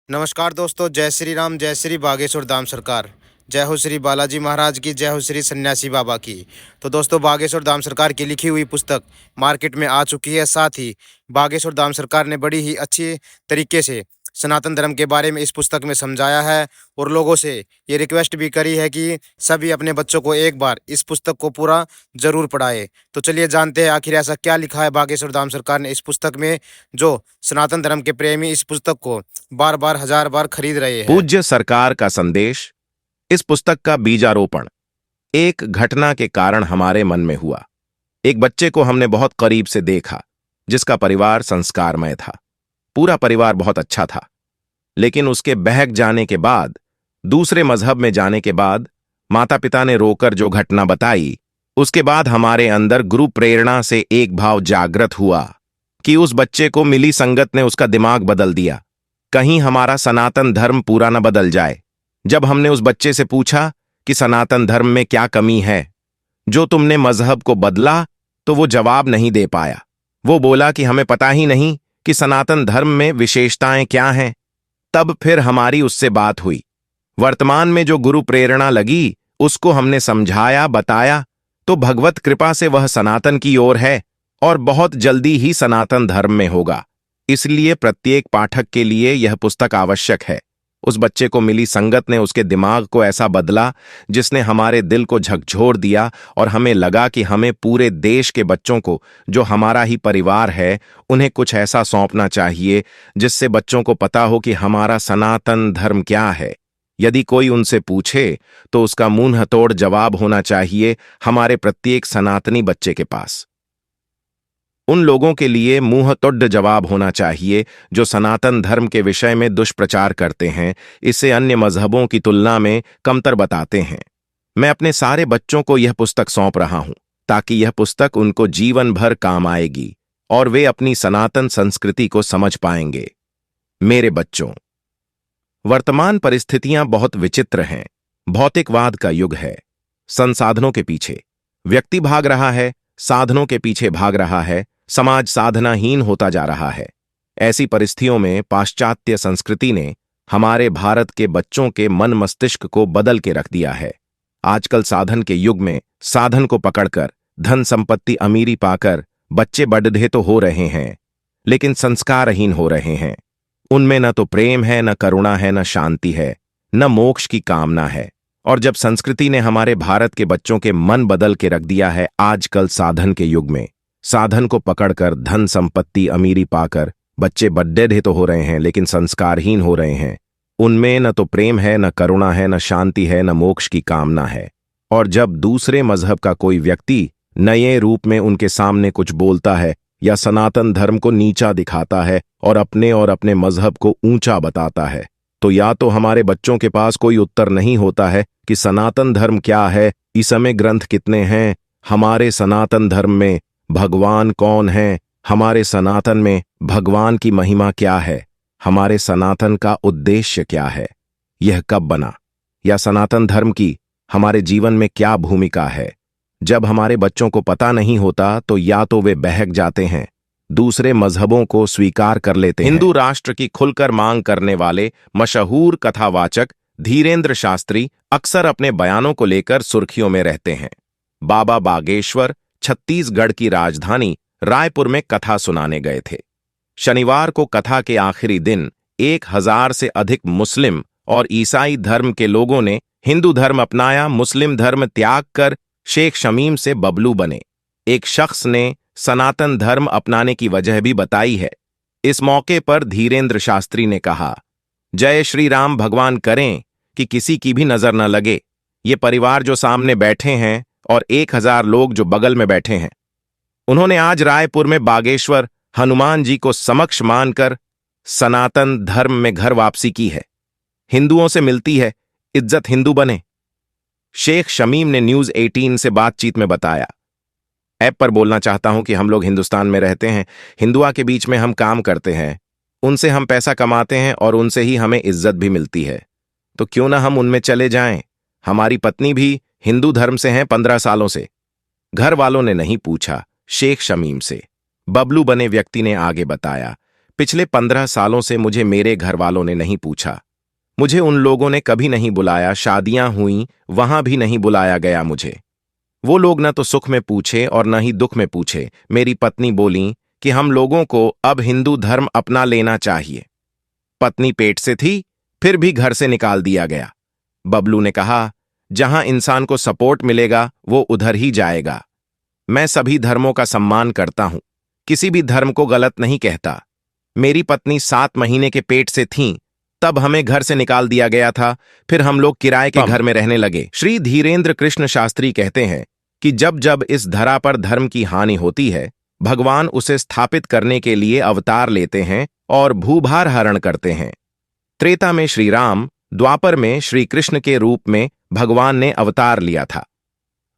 नमस्कार दोस्तों, जय श्री राम, जय श्री बागेश्वर धाम सरकार। जय हो श्री बालाजी महाराज की, जय हो श्री सन्यासी बाबा की। तो दोस्तों, बागेश्वर धाम सरकार की लिखी हुई पुस्तक मार्केट में आ चुकी है। साथ ही बागेश्वर धाम सरकार ने बड़ी ही अच्छी तरीके से सनातन धर्म के बारे में इस पुस्तक में समझाया है और लोगों से ये रिक्वेस्ट भी करी है कि सभी अपने बच्चों को एक बार इस पुस्तक को पूरा जरूर पढ़ाए। तो चलिए जानते हैं आखिर ऐसा क्या लिखा है बागेश्वर धाम सरकार ने इस पुस्तक में, जो सनातन धर्म के प्रेमी इस पुस्तक को बार बार हजार बार खरीद रहे हैं। पूज्य सरकार का संदेश। इस पुस्तक का बीजारोपण एक घटना के कारण हमारे मन में हुआ। एक बच्चे को हमने बहुत करीब से देखा, जिसका परिवार संस्कारमय था। पूरा परिवार बहुत अच्छा था, लेकिन उसके बहक जाने के बाद, दूसरे मजहब में जाने के बाद, माता पिता ने रोकर जो घटना बताई, उसके बाद हमारे अंदर गुरु प्रेरणा से एक भाव जागृत हुआ कि उस बच्चे को मिली संगत ने उसका दिमाग बदल दिया। कहीं हमारा सनातन धर्म पूरा न बदल जाए। जब हमने उस बच्चे से पूछा कि सनातन धर्म में क्या कमी है जो तुमने मजहब को बदला, तो वो जवाब नहीं दे पाया। वो बोला कि हमें पता ही नहीं कि सनातन धर्म में विशेषताएं क्या हैं। तब फिर हमारी उससे बात हुई। वर्तमान में जो गुरु प्रेरणा लगी, उसको हमने समझाया, बताया, तो भगवत कृपा से वह सनातन की ओर है और बहुत जल्दी ही सनातन धर्म में होगा। इसलिए प्रत्येक पाठक के लिए यह पुस्तक आवश्यक है। उस बच्चे को मिली संगत ने उसके दिमाग को ऐसा बदला, जिसने हमारे दिल को झकझोर दिया और हमें लगा कि हमें पूरे देश के बच्चों को, जो हमारा ही परिवार है, उन्हें कुछ ऐसा सौंपना चाहिए जिससे बच्चों को पता हो कि हमारा सनातन धर्म क्या है। यदि कोई उनसे पूछे तो उसका मुंह तोड़ जवाब होना चाहिए हमारे प्रत्येक सनातनी बच्चे के पास। उन लोगों के लिए मुंह तोड़ जवाब होना चाहिए जो सनातन धर्म के विषय में दुष्प्रचार करते हैं, इसे अन्य मजहबों की तुलना में कमतर बताते हैं। मैं अपने सारे बच्चों को यह पुस्तक सौंप रहा हूं, ताकि यह पुस्तक उनको जीवन भर काम आएगी और वे अपनी सनातन संस्कृति को समझ पाएंगे। मेरे बच्चों, वर्तमान परिस्थितियां बहुत विचित्र हैं। भौतिकवाद का युग है। संसाधनों के पीछे व्यक्ति भाग रहा है, साधनों के पीछे भाग रहा है, समाज साधनाहीन होता जा रहा है। ऐसी परिस्थितियों में पाश्चात्य संस्कृति ने हमारे भारत के बच्चों के मन मस्तिष्क को बदल के रख दिया है। आजकल साधन के युग में साधन को पकड़कर धन संपत्ति अमीरी पाकर बच्चे बड़े तो हो रहे हैं, लेकिन संस्कारहीन हो रहे हैं। उनमें न तो प्रेम है, न करुणा है, न शांति है, न मोक्ष की कामना है। और जब संस्कृति ने हमारे भारत के बच्चों के मन बदल के रख दिया है, आजकल साधन के युग में साधन को पकड़कर धन संपत्ति अमीरी पाकर बच्चे बड्ढे तो हो रहे हैं, लेकिन संस्कारहीन हो रहे हैं। उनमें न तो प्रेम है, न करुणा है, न शांति है, न मोक्ष की कामना है। और जब दूसरे मजहब का कोई व्यक्ति नए रूप में उनके सामने कुछ बोलता है या सनातन धर्म को नीचा दिखाता है और अपने मजहब को ऊंचा बताता है, तो या तो हमारे बच्चों के पास कोई उत्तर नहीं होता है कि सनातन धर्म क्या है, इसमें ग्रंथ कितने हैं, हमारे सनातन धर्म में भगवान कौन है, हमारे सनातन में भगवान की महिमा क्या है, हमारे सनातन का उद्देश्य क्या है, यह कब बना, या सनातन धर्म की हमारे जीवन में क्या भूमिका है। जब हमारे बच्चों को पता नहीं होता तो या तो वे बहक जाते हैं, दूसरे मजहबों को स्वीकार कर लेते हैं। हिंदू राष्ट्र की खुलकर मांग करने वाले मशहूर कथावाचक धीरेंद्र शास्त्री अक्सर अपने बयानों को लेकर सुर्खियों में रहते हैं। बाबा बागेश्वर छत्तीसगढ़ की राजधानी रायपुर में कथा सुनाने गए थे। शनिवार को कथा के आखिरी दिन 1000 से अधिक मुस्लिम और ईसाई धर्म के लोगों ने हिंदू धर्म अपनाया, मुस्लिम धर्म त्याग कर शेख शमीम से बबलू बने। एक शख्स ने सनातन धर्म अपनाने की वजह भी बताई है। इस मौके पर धीरेंद्र शास्त्री ने कहा, जय श्री राम, भगवान करें कि किसी की भी नजर न लगे। ये परिवार जो सामने बैठे हैं और 1000 लोग जो बगल में बैठे हैं, उन्होंने आज रायपुर में बागेश्वर हनुमान जी को समक्ष मानकर सनातन धर्म में घर वापसी की है। हिंदुओं से मिलती है, इज्जत हिंदू बने। शेख शमीम ने न्यूज 18 से बातचीत में बताया, ऐप पर बोलना चाहता हूं कि हम लोग हिंदुस्तान में रहते हैं, हिंदुआ के बीच में हम काम करते हैं, उनसे हम पैसा कमाते हैं और उनसे ही हमें इज्जत भी मिलती है, तो क्यों ना हम उनमें चले जाएं। हमारी पत्नी भी हिंदू धर्म से हैं 15 सालों से। घर वालों ने नहीं पूछा, शेख शमीम से बबलू बने व्यक्ति ने आगे बताया। पिछले 15 सालों से मुझे मेरे घर वालों ने नहीं पूछा। मुझे उन लोगों ने कभी नहीं बुलाया, शादियां हुईं, वहां भी नहीं बुलाया गया मुझे। वो लोग न तो सुख में पूछे और न ही दुख में पूछे। मेरी पत्नी बोली कि हम लोगों को अब हिंदू धर्म अपना लेना चाहिए। पत्नी पेट से थी, फिर भी घर से निकाल दिया गया। बबलू ने कहा, जहां इंसान को सपोर्ट मिलेगा वो उधर ही जाएगा। मैं सभी धर्मों का सम्मान करता हूं, किसी भी धर्म को गलत नहीं कहता। मेरी पत्नी 7 महीने के पेट से थीं, तब हमें घर से निकाल दिया गया था, फिर हम लोग किराए के घर में रहने लगे। श्री धीरेन्द्र कृष्ण शास्त्री कहते हैं कि जब जब इस धरा पर धर्म की हानि होती है, भगवान उसे स्थापित करने के लिए अवतार लेते हैं और भूभार हरण करते हैं। त्रेता में श्री राम, द्वापर में श्री कृष्ण के रूप में भगवान ने अवतार लिया था।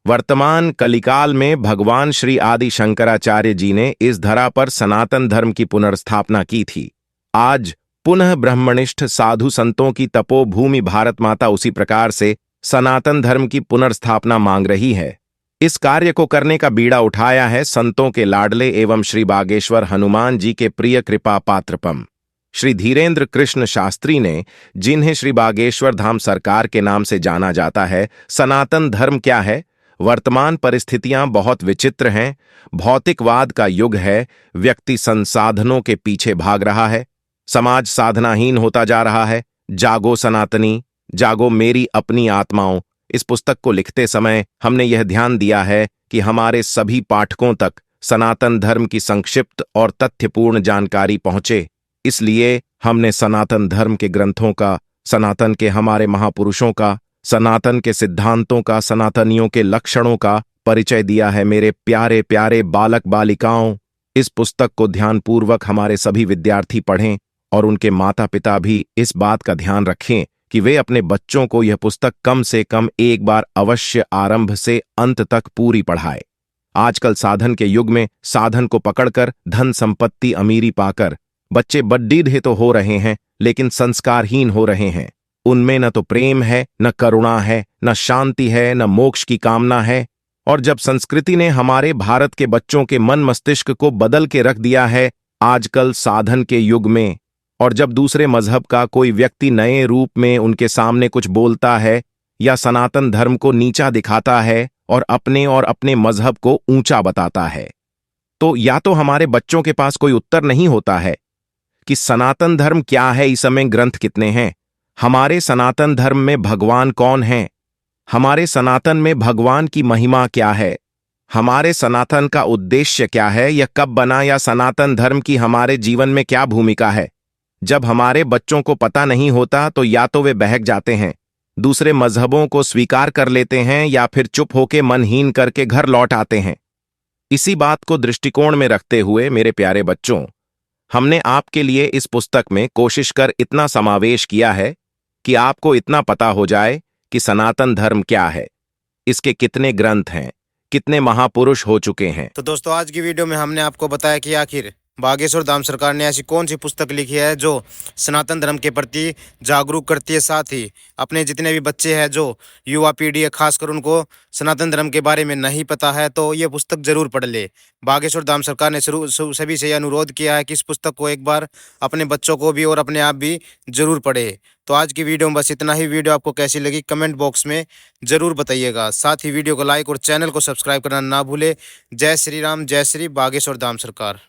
वर्तमान कलिकाल में भगवान श्री आदि शंकराचार्य जी ने इस धरा पर सनातन धर्म की पुनर्स्थापना की थी। आज पुनः ब्रह्मनिष्ठ साधु संतों की तपोभूमि भारत माता उसी प्रकार से सनातन धर्म की पुनर्स्थापना मांग रही है। इस कार्य को करने का बीड़ा उठाया है संतों के लाडले एवं श्री बागेश्वर हनुमान जी के प्रिय कृपा पात्रपम श्री धीरेन्द्र कृष्ण शास्त्री ने, जिन्हें श्री बागेश्वर धाम सरकार के नाम से जाना जाता है। सनातन धर्म क्या है? वर्तमान परिस्थितियां बहुत विचित्र हैं। भौतिकवाद का युग है। व्यक्ति संसाधनों के पीछे भाग रहा है। समाज साधनाहीन होता जा रहा है। जागो सनातनी, जागो मेरी अपनी आत्माओं। इस पुस्तक को लिखते समय हमने यह ध्यान दिया है कि हमारे सभी पाठकों तक सनातन धर्म की संक्षिप्त और तथ्यपूर्ण जानकारी पहुंचे। इसलिए हमने सनातन धर्म के ग्रंथों का, सनातन के हमारे महापुरुषों का, सनातन के सिद्धांतों का, सनातनियों के लक्षणों का परिचय दिया है। मेरे प्यारे प्यारे बालक बालिकाओं, इस पुस्तक को ध्यानपूर्वक हमारे सभी विद्यार्थी पढ़ें और उनके माता पिता भी इस बात का ध्यान रखें कि वे अपने बच्चों को यह पुस्तक कम से कम एक बार अवश्य आरंभ से अंत तक पूरी पढ़ाए। आजकल साधन के युग में साधन को पकड़कर धन संपत्ति अमीरी पाकर बच्चे बड्डीढे तो हो रहे हैं, लेकिन संस्कारहीन हो रहे हैं। उनमें न तो प्रेम है, न करुणा है, न शांति है, न मोक्ष की कामना है। और जब संस्कृति ने हमारे भारत के बच्चों के मन मस्तिष्क को बदल के रख दिया है आजकल साधन के युग में, और जब दूसरे मजहब का कोई व्यक्ति नए रूप में उनके सामने कुछ बोलता है या सनातन धर्म को नीचा दिखाता है और अपने मजहब को ऊंचा बताता है, तो या तो हमारे बच्चों के पास कोई उत्तर नहीं होता है कि सनातन धर्म क्या है, इस समय ग्रंथ कितने हैं, हमारे सनातन धर्म में भगवान कौन है, हमारे सनातन में भगवान की महिमा क्या है, हमारे सनातन का उद्देश्य क्या है, यह कब बना, या सनातन धर्म की हमारे जीवन में क्या भूमिका है। जब हमारे बच्चों को पता नहीं होता तो या तो वे बहक जाते हैं, दूसरे मजहबों को स्वीकार कर लेते हैं, या फिर चुप होकर मनहीन करके घर लौट आते हैं। इसी बात को दृष्टिकोण में रखते हुए मेरे प्यारे बच्चों, हमने आपके लिए इस पुस्तक में कोशिश कर इतना समावेश किया है कि आपको इतना पता हो जाए कि सनातन धर्म क्या है, इसके कितने ग्रंथ हैं, कितने महापुरुष हो चुके हैं। तो दोस्तों आज की वीडियो में हमने आपको बताया कि आखिर बागेश्वर धाम सरकार ने ऐसी कौन सी पुस्तक लिखी है जो सनातन धर्म के प्रति जागरूक करती है, साथ ही अपने जितने भी बच्चे हैं, जो युवा पीढ़ी है, खासकर उनको सनातन धर्म के बारे में नहीं पता है, तो ये पुस्तक जरूर पढ़ ले। बागेश्वर धाम सरकार ने सभी से यह अनुरोध किया है कि इस पुस्तक को एक बार अपने बच्चों को भी और अपने आप भी जरूर पढ़े। तो आज की वीडियो में बस इतना ही। वीडियो आपको कैसी लगी कमेंट बॉक्स में जरूर बताइएगा। साथ ही वीडियो को लाइक और चैनल को सब्सक्राइब करना ना भूले। जय श्री राम, जय श्री बागेश्वर धाम सरकार।